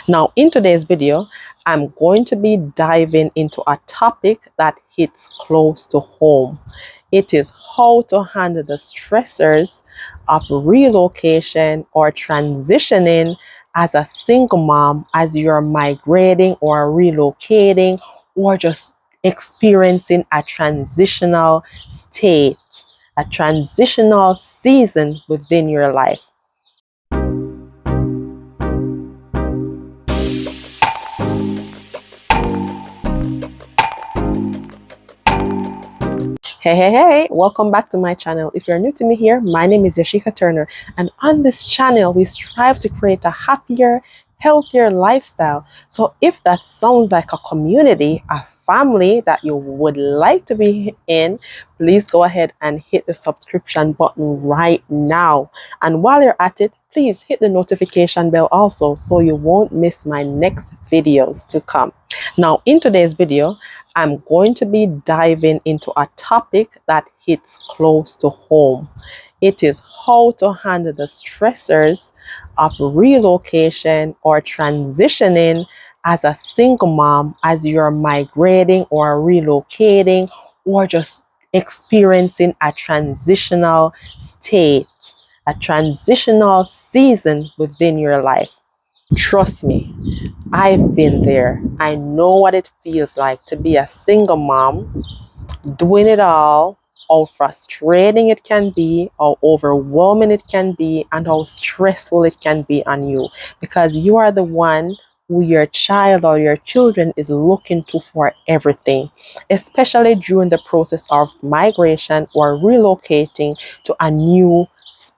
Now, in today's video, I'm going to be diving into a topic that hits close to home. It is how to handle the stressors of relocation or transitioning as a single mom, as you're migrating or relocating, or just experiencing a transitional state, a transitional season within your life. Hey, welcome back to my channel. If you're new to me here, my name is Yashika Turner, and on this channel, we strive to create a happier, healthier lifestyle. So if that sounds like a community, a family that you would like to be in, please go ahead and hit the subscription button right now. And while you're at it, please hit the notification bell also so you won't miss my next videos to come. Now, in today's video, I'm going to be diving into a topic that hits close to home. It is how to handle the stressors of relocation or transitioning as a single mom, as you're migrating or relocating, or just experiencing a transitional state, a transitional season within your life. Trust me, I've been there. I know what it feels like to be a single mom, doing it all, how frustrating it can be, how overwhelming it can be, and how stressful it can be on you, because you are the one who your child or your children is looking to for everything, especially during the process of migration or relocating to a new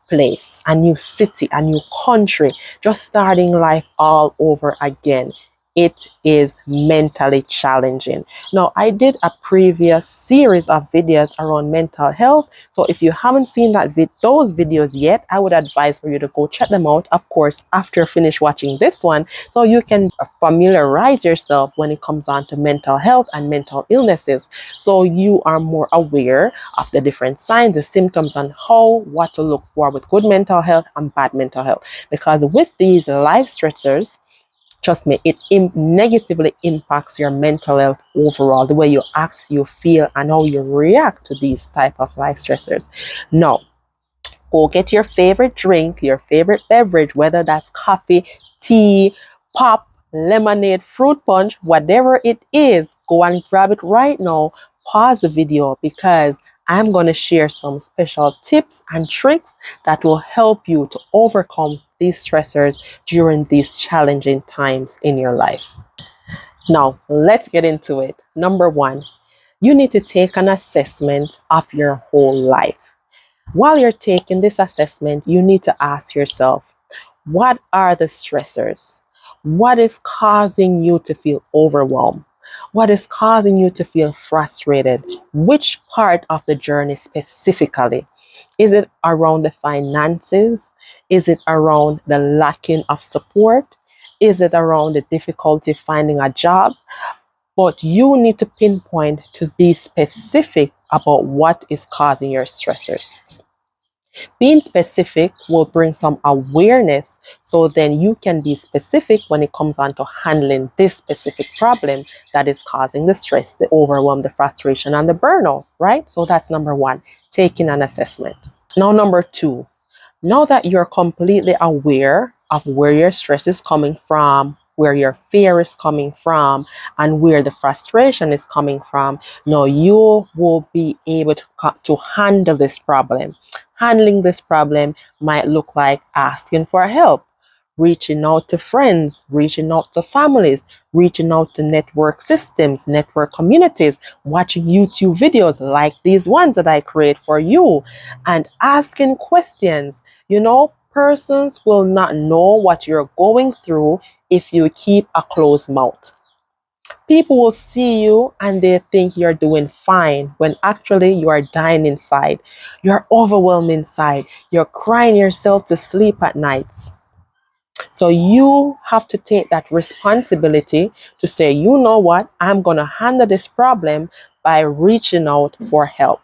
place, a new city, a new country, just starting life all over again. It is mentally challenging. Now, I did a previous series of videos around mental health. So if you haven't seen those videos yet, I would advise for you to go check them out, of course, after you finish watching this one, so you can familiarize yourself when it comes on to mental health and mental illnesses. So you are more aware of the different signs, the symptoms, and what to look for with good mental health and bad mental health. Because with these life stressors, trust me, it negatively impacts your mental health overall, the way you act, you feel, and how you react to these type of life stressors. Now, go get your favorite drink, your favorite beverage, whether that's coffee, tea, pop, lemonade, fruit punch, whatever it is. Go and grab it right now. Pause the video, because I'm going to share some special tips and tricks that will help you to overcome these stressors during these challenging times in your life. Now, let's get into it. Number one, you need to take an assessment of your whole life. While you're taking this assessment, you need to ask yourself, what are the stressors? What is causing you to feel overwhelmed? What is causing you to feel frustrated? Which part of the journey specifically? Is it around the finances? Is it around the lacking of support? Is it around the difficulty finding a job? But you need to pinpoint to be specific about what is causing your stressors. Being specific will bring some awareness, so then you can be specific when it comes on to handling this specific problem that is causing the stress, the overwhelm, the frustration, and the burnout, right? So that's number one, taking an assessment. Now, number two, now that you're completely aware of where your stress is coming from, where your fear is coming from, and where the frustration is coming from, now you will be able to handle this problem. Handling this problem might look like asking for help, reaching out to friends, reaching out to families, reaching out to network systems, network communities, watching YouTube videos like these ones that I create for you, and asking questions. Persons will not know what you're going through if you keep a closed mouth. People will see you and they think you're doing fine when actually you are dying inside. You're overwhelmed inside. You're crying yourself to sleep at nights. So you have to take that responsibility to say, you know what, I'm going to handle this problem by reaching out for help.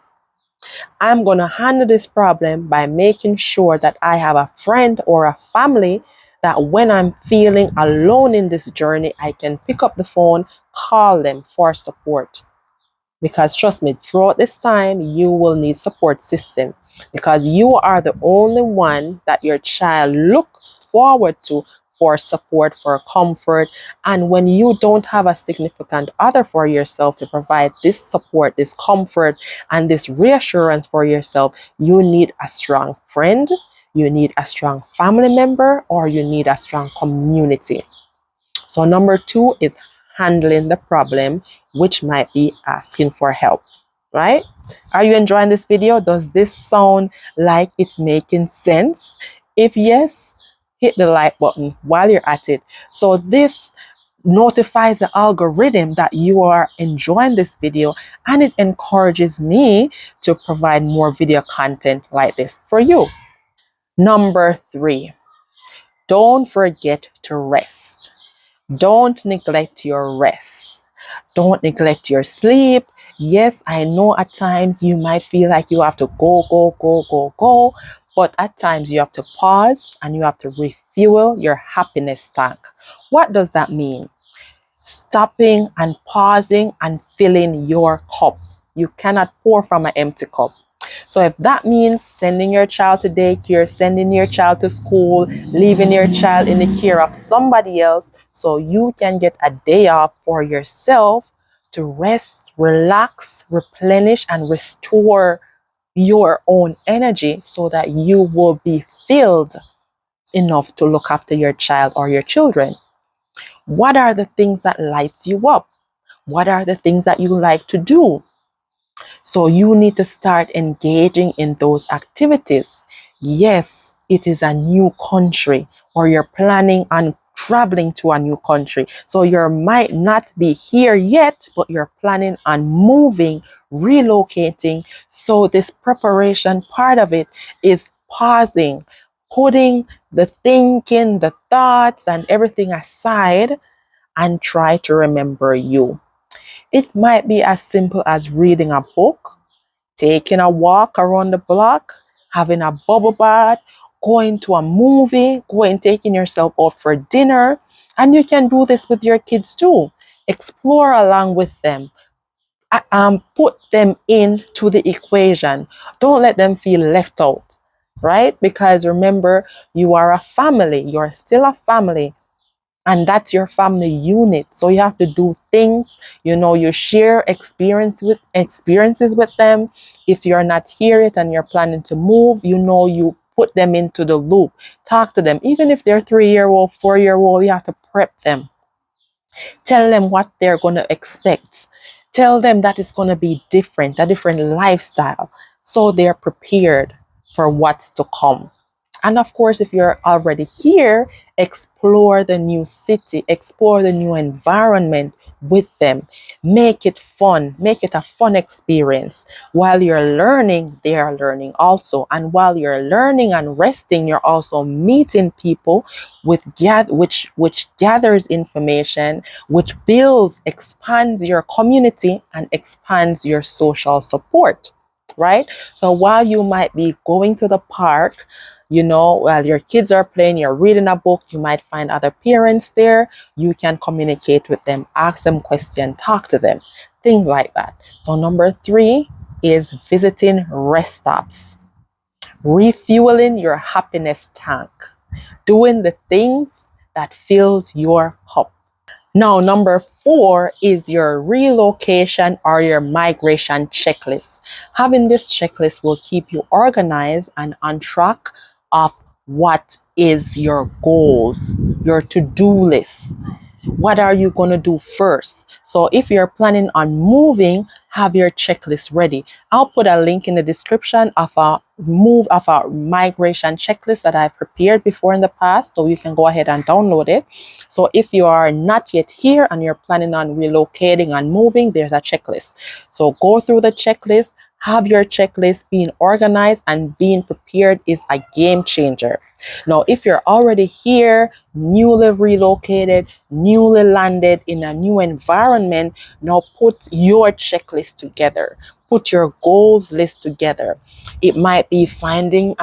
I'm going to handle this problem by making sure that I have a friend or a family that when I'm feeling alone in this journey, I can pick up the phone, call them for support. Because trust me, throughout this time, you will need support system because you are the only one that your child looks forward to for support, for comfort. And when you don't have a significant other for yourself to provide this support, this comfort, and this reassurance for yourself, you need a strong friend, you need a strong family member, or you need a strong community. So number two is handling the problem, which might be asking for help, right? Are you enjoying this video? Does this sound like it's making sense? If yes, hit the like button while you're at it. So this notifies the algorithm that you are enjoying this video, and it encourages me to provide more video content like this for you. Number three, don't forget to rest. Don't neglect your rest. Don't neglect your sleep. Yes, I know at times you might feel like you have to go, go, go, go, go. But at times you have to pause and you have to refuel your happiness tank. What does that mean? Stopping and pausing and filling your cup. You cannot pour from an empty cup. So if that means sending your child to daycare, sending your child to school, leaving your child in the care of somebody else so you can get a day off for yourself to rest, relax, replenish, and restore your own energy so that you will be filled enough to look after your child or your children. What are the things that lights you up? What are the things that you like to do? So you need to start engaging in those activities. Yes, it is a new country, or you're planning on traveling to a new country. So you might not be here yet, but you're planning on moving, relocating. So this preparation part of it is pausing, putting the thinking, the thoughts, and everything aside and try to remember you. It might be as simple as reading a book, taking a walk around the block, having a bubble bath, going to a movie, taking yourself out for dinner. And you can do this with your kids too. Explore along with them. Put them into the equation. Don't let them feel left out, right? Because remember, you are a family. You're still a family, and that's your family unit. So you have to do things, you share experiences with them. If you're not here yet and you're planning to move, you put them into the loop. Talk to them. Even if they're 3-year-old, 4-year-old, you have to prep them. Tell them what they're going to expect. Tell them that it's going to be different, a different lifestyle, so they're prepared for what's to come. And of course, if you're already here, explore the new city, explore the new environment with them. Make it fun, make it a fun experience. While you're learning, they are learning also. And while you're learning and resting, you're also meeting people which gathers information, which builds, expands your community and expands your social support, right? So while you might be going to the park, while your kids are playing, you're reading a book, you might find other parents there. You can communicate with them, ask them questions, talk to them, things like that. So number three is visiting rest stops, refueling your happiness tank, doing the things that fills your cup. Now, number four is your relocation or your migration checklist. Having this checklist will keep you organized and on track of what is your goals, your to-do list. What are you going to do first? So if you're planning on moving, have your checklist ready. I'll put a link in the description of a migration checklist that I've prepared before in the past, so you can go ahead and download it. So if you are not yet here and you're planning on relocating and moving, there's a checklist. So go through the checklist, Have your checklist. Being organized and being prepared is a game changer. Now, if you're already here, newly relocated, newly landed in a new environment, now put your checklist together. Put your goals list together. It might be finding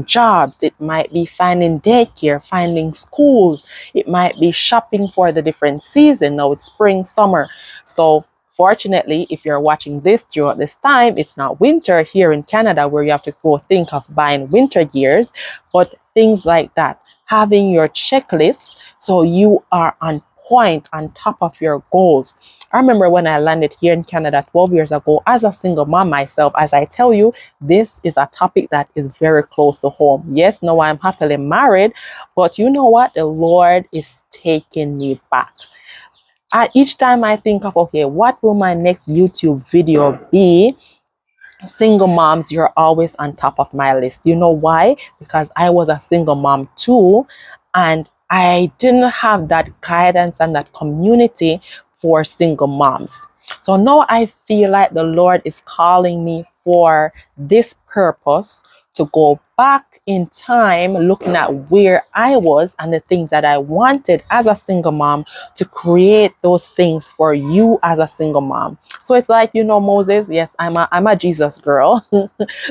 jobs. It might be finding daycare, finding schools. It might be shopping for the different season. Now it's spring, summer. So fortunately, if you're watching this throughout this time, it's not winter here in Canada where you have to go think of buying winter gears, but things like that. Having your checklist so you are on point, on top of your goals. I remember when I landed here in Canada 12 years ago as a single mom myself, as I tell you, this is a topic that is very close to home. Yes, now I'm happily married, but you know what? The Lord is taking me back. Each time I think of, okay, what will my next YouTube video be? Single moms, you're always on top of my list. You know why? Because I was a single mom too, and I didn't have that guidance and that community for single moms. So now I feel like the Lord is calling me for this purpose, to go back in time, looking at where I was and the things that I wanted as a single mom, to create those things for you as a single mom. So it's like, Moses, yes, I'm a Jesus girl.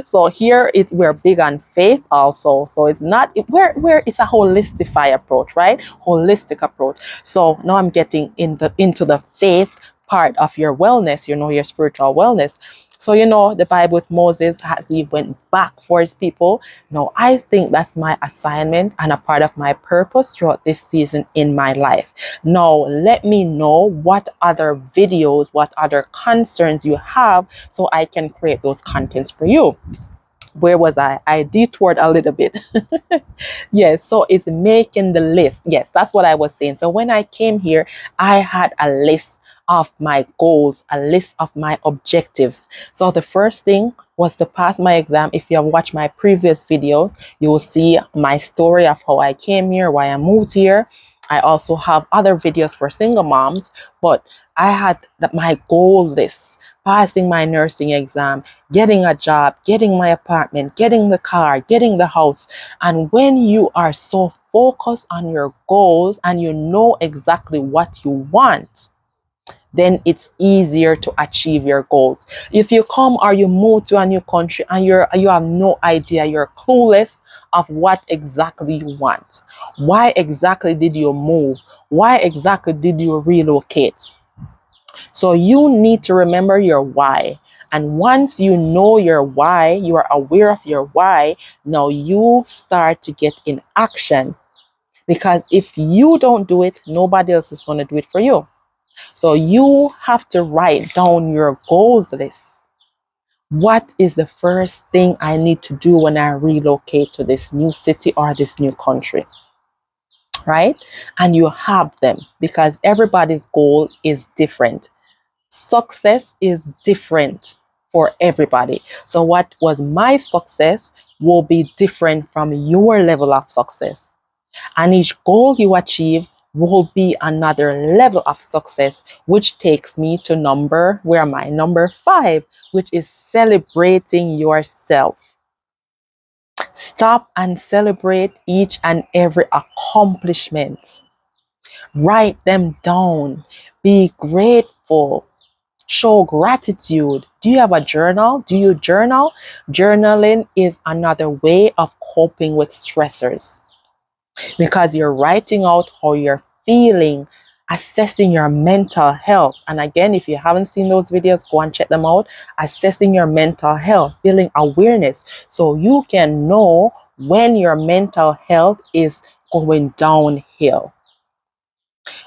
So here we're big on faith also. So it's not where it's a holistify approach, right? Holistic approach. So now I'm getting into the faith part of your wellness, your spiritual wellness. So, the Bible with Moses, as he went back for his people. Now, I think that's my assignment and a part of my purpose throughout this season in my life. Now, let me know what other videos, what other concerns you have so I can create those contents for you. Where was I? I detoured a little bit. Yes, so it's making the list. Yes, that's what I was saying. So when I came here, I had a list of my goals, a list of my objectives. So the first thing was to pass my exam. If you have watched my previous video, you will see my story of how I came here, why I moved here. I also have other videos for single moms, but I had my goal list, passing my nursing exam, getting a job, getting my apartment, getting the car, getting the house. And when you are so focused on your goals and you know exactly what you want, then it's easier to achieve your goals. If you come or you move to a new country and you have no idea, you're clueless of what exactly you want. Why exactly did you move? Why exactly did you relocate? So you need to remember your why. And once you know your why, you are aware of your why, now you start to get in action. Because if you don't do it, nobody else is going to do it for you. So you have to write down your goals list. What is the first thing I need to do when I relocate to this new city or this new country? Right? And you have them because everybody's goal is different. Success is different for everybody. So what was my success will be different from your level of success. And each goal you achieve will be another level of success, which takes me to where am I? Number 5, which is celebrating yourself. Stop and celebrate each and every accomplishment. Write them down. Be grateful. Show gratitude. Do you have a journal? Do you journal? Journaling is another way of coping with stressors because you're writing out how you're feeling, assessing your mental health. And again, if you haven't seen those videos, go and check them out. Assessing your mental health, building awareness so you can know when your mental health is going downhill.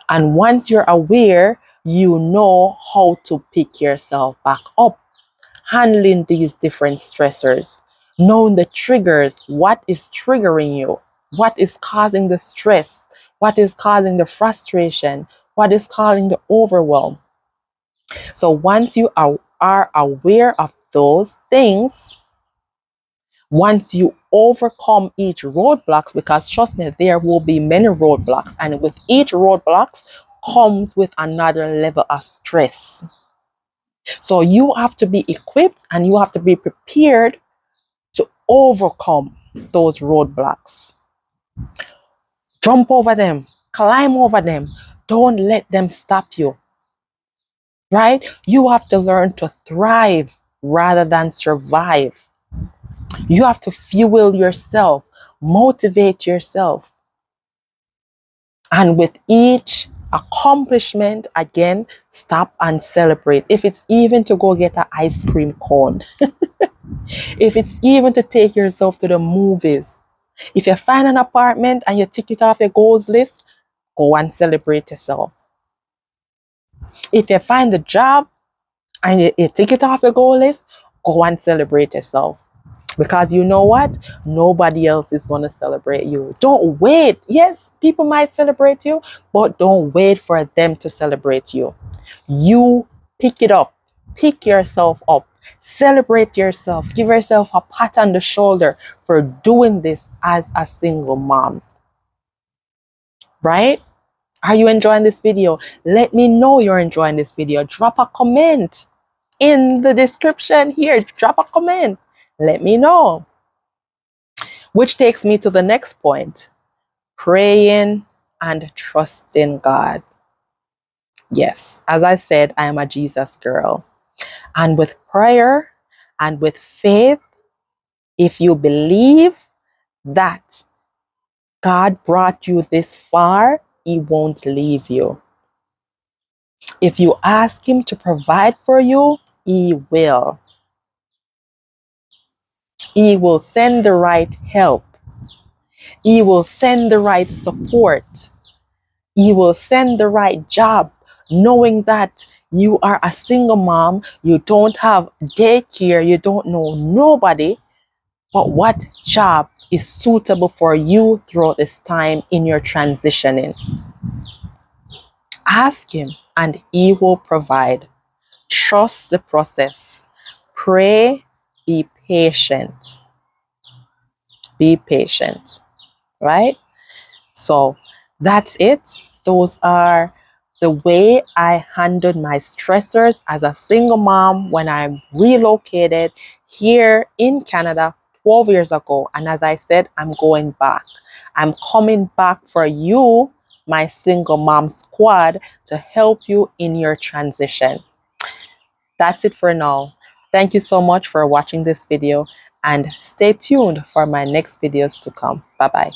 And once you're aware, you know how to pick yourself back up, handling these different stressors, knowing the triggers, what is triggering you, what is causing the stress, what is causing the frustration, what is causing the overwhelm. So once you are aware of those things, once you overcome each roadblocks, because trust me, there will be many roadblocks, and with each roadblocks comes with another level of stress. So you have to be equipped and you have to be prepared to overcome those roadblocks. Jump over them, climb over them. Don't let them stop you, right? You have to learn to thrive rather than survive. You have to fuel yourself, motivate yourself. And with each accomplishment, again, stop and celebrate. If it's even to go get an ice cream cone, if it's even to take yourself to the movies, if you find an apartment and you tick it off your goals list, go and celebrate yourself. If you find the job and you tick it off your goal list, go and celebrate yourself. Because you know what? Nobody else is going to celebrate you. Don't wait. Yes, people might celebrate you, but don't wait for them to celebrate you. You pick it up, pick yourself up, celebrate yourself, give yourself a pat on the shoulder for doing this as a single mom. Right? Are you enjoying this video? Let me know you're enjoying this video. Drop a comment in the description here. Drop a comment. Let me know. Which takes me to the next point, praying and trusting God. Yes, as I said, I am a Jesus girl. And with prayer and with faith, if you believe that God brought you this far, He won't leave you. If you ask Him to provide for you, He will. He will send the right help. He will send the right support. He will send the right job, knowing that you are a single mom, you don't have daycare, you don't know nobody, but what job is suitable for you throughout this time in your transitioning? Ask Him and He will provide. Trust the process. Pray, be patient. Be patient, right? So that's it. Those are the way I handled my stressors as a single mom when I relocated here in Canada 12 years ago. And as I said, I'm going back. I'm coming back for you, my single mom squad, to help you in your transition. That's it for now. Thank you so much for watching this video and stay tuned for my next videos to come. Bye bye.